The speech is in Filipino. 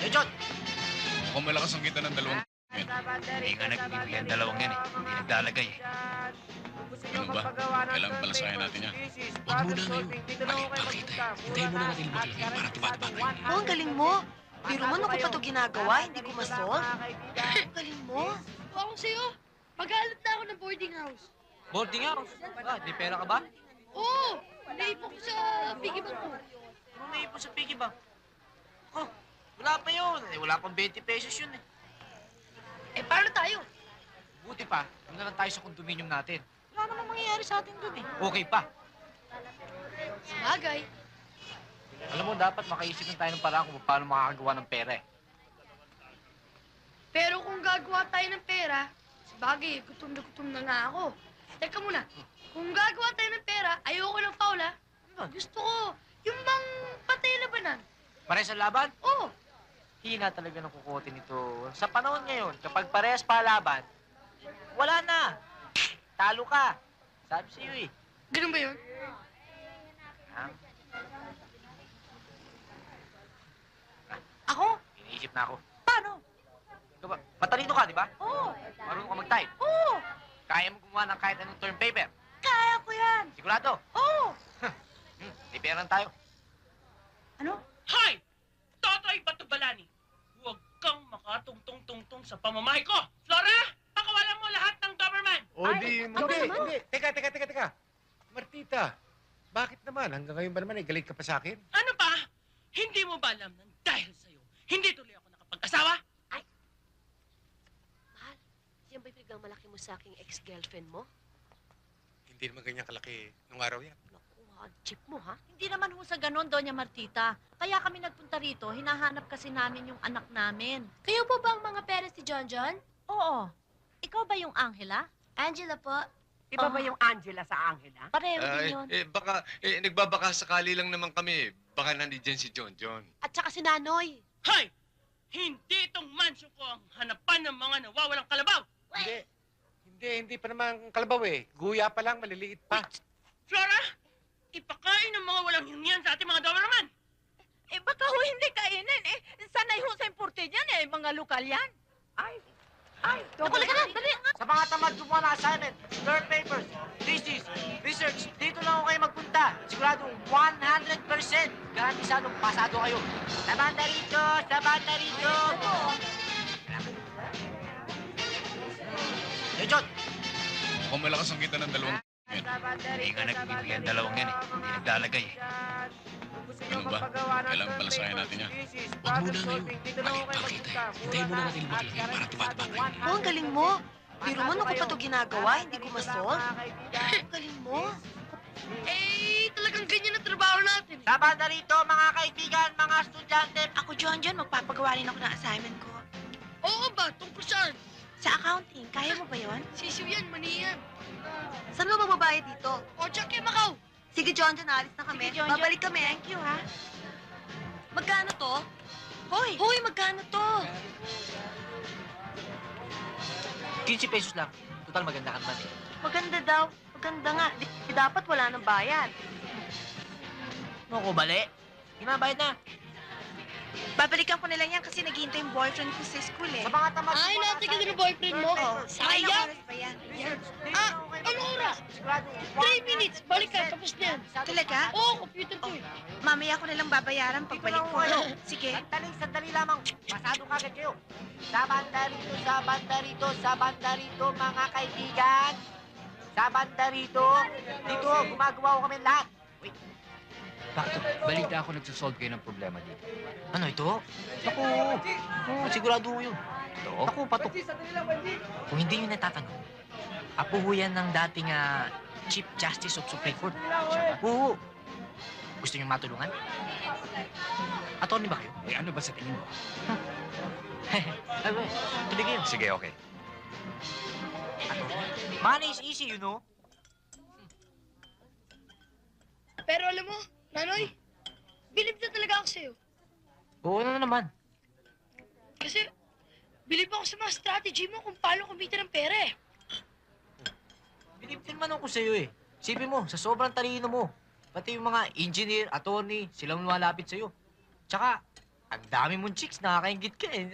John! Mukhang malakas ang kita ng dalawang yan. Hindi nga nagbibigyan dalawang yan eh. Hindi naglalagay eh. Ano ba? Kailangan balasahin natin yan. Huwag muna ngayon. Mali pa kita eh. Hintayin muna natin lumaki para tumataba tayo. Oh, ang galing mo. Pero mo, ano ko pa ito ginagawa? Hindi ko masolve. Ang galing mo. Ako sa'yo, mag-aalat na ako ng boarding house. Boarding house? Ah, di pera ka ba? Oo, naipon ko sa piggy bank ko. Anong naipon sa piggy bank? Oh, wala pa yun. Eh, wala pang 20 pesos yun eh. Eh, paano tayo? Buti pa, doon na lang tayo sa condominium natin. Wala namang mangyayari sa atin doon eh. Okay pa. Sabagay. Alam mo, dapat makaisip na tayo ng paraan kung paano makakagawa ng pera eh. Pero kung gagawa tayo ng pera, sabagay, gutom na nga ako. Teka muna, kung gagawa tayo ng pera, ayoko ng foul ha. Ano? Gusto ko, yung bang patay labanan. Parehas ang laban? Oo. Hina talaga ng kukote nito. Sa panahon ngayon, kapag parehas pa laban, wala na. Talo ka. Sabi sa'yo eh. Ganun ba yun? Ha? Ako? Iniisip na ako. Paano? Ikaw ba, matalino ka, di ba? Oo. Marunong ka mag-type. Oo. Kaya mo gumawa ng kahit anong term paper. Kaya ko yan. Sigurado. Oo. May pera tayo. Ano? Hoy! Totoy Batubalani! Huwag kang makatungtong-tungtong sa pamamahay ko! Flora! Pakawalan mo lahat ng Doberman! O di, hindi. Teka. Martita, bakit naman? Hanggang ngayon ba naman, galit ka pa sa akin? Ano ba? Hindi mo ba alam na dahil sa'yo, hindi tuloy ako nakapag-asawa? Mahal, yan ba'y pinagmamalaki mo sa aking ex-girlfriend mo? Hindi naman ganyan kalaki nung araw yan. Naku, ang cheap mo, ha? Hindi naman ho sa ganon, Doña Martita. Kaya kami nagpunta rito, hinahanap kasi namin yung anak namin. Kayo po ba ang mga parents ni John John? Oo. Ikaw ba yung Angela? Angela po. Iba ba yung Angela sa Angela? Pareho din yun. Baka, nagbabaka sakali lang naman kami. Baka nandiyan si John John. At saka si Nanoy. Hoy! Hindi itong mansion ko ang hanapan ng mga nawawalang kalabaw! Hindi pa naman kalabaw eh. Guya pa lang, maliliit pa. Flora! Ipakain ng mga walang hiniyan sa ating mga Doberman! Eh, baka ho hindi kainin eh. Sanay ho sa importe niyan eh, mga lokal yan. Ay, Naku, lika na, dali. Sa mga tamad gumawa ng assignment, term papers, thesis, research, dito lang ako kayo magpunta. Siguradong 100% garantisadong pasado kayo. Sa banda rito! Sa banda rito! Hey, John! Mukhang malakas ang kita ng dalawang yan. Hindi nga nagbibigyan dalawang yan eh. Hindi naglalagay eh. Ano ba? Kailangan balasahin natin yan. Huwag muna ngayon. Mali pa kita eh. Hintayin muna natin lumaki para tumataba tayo. Oh, ang galing mo. Pero mo, ano ko pa ito ginagawa? Hindi ko masolve. Ang galing mo. Eh, talagang ganyan ang trabaho natin. Sa banda rito, mga kaibigan, mga estudyante. Ako, John, magpapagawa rin ako ng assignment ko. Oo ba? Tungkol saan? Sa accounting, kaya mo ba yun? Sisiw yan, mani yan. Saan mo mababayad dito? O, check kay Macau. Sige, John, alis na kami. Sige, John, Babalik kami. Thank you, ha? Magkano to? Hoy! Hoy, magkano to? 15 pesos lang. Total, maganda ka naman eh. Maganda daw. Maganda nga. Di dapat wala nang bayad. Naku, mali. Ginabayad na. Babalikan ko na lang yan kasi naghihintay yung boyfriend ko sa school eh. Sa mga tamad Ay, gumawa ng natin ka din assignment, ng boyfriend mo. Oo. Sayang. Ilang oras ba yan? research, dito Ah, lang ako kayo ano magpunta. oras? Siguradong 3 minutes. Balik ka, tapos na yan. Talaga? Oo, computer ko eh. Mamaya ko na lang babayaran pagbalik ko. Sige. Sandali lamang. Pasado kagad kayo. Sa banda rito, mga kaibigan. Sa banda rito. Dito, gumagawa ko kami lahat. Wait. Bakit? Balita ako nagsasolve kayo ng problema dito. Ano ito? Naku, sigurado ho yun. Ito? Naku, patok. Kung hindi nyo natatanong, apo ho yan ng dating Chief Justice of Supreme Court. Oo. Gusto nyo matulungan? Attorney ba kayo? Eh ano ba sa tingin mo? Tuloy kayo. Sige, okay. Money is easy, you know? Pero alam mo, Nanoy, believe na talaga ako sa'yo. Oo na naman. Kasi, believe ako sa mga strategy mo kung paano kumita ng pera eh. Bilib din man ako sa'yo eh. Isipin mo, sa sobrang talino mo, pati yung mga engineer, attorney, silang lumalapit sa'yo. Tsaka, Ang dami mong chicks, nakakaingit ka eh.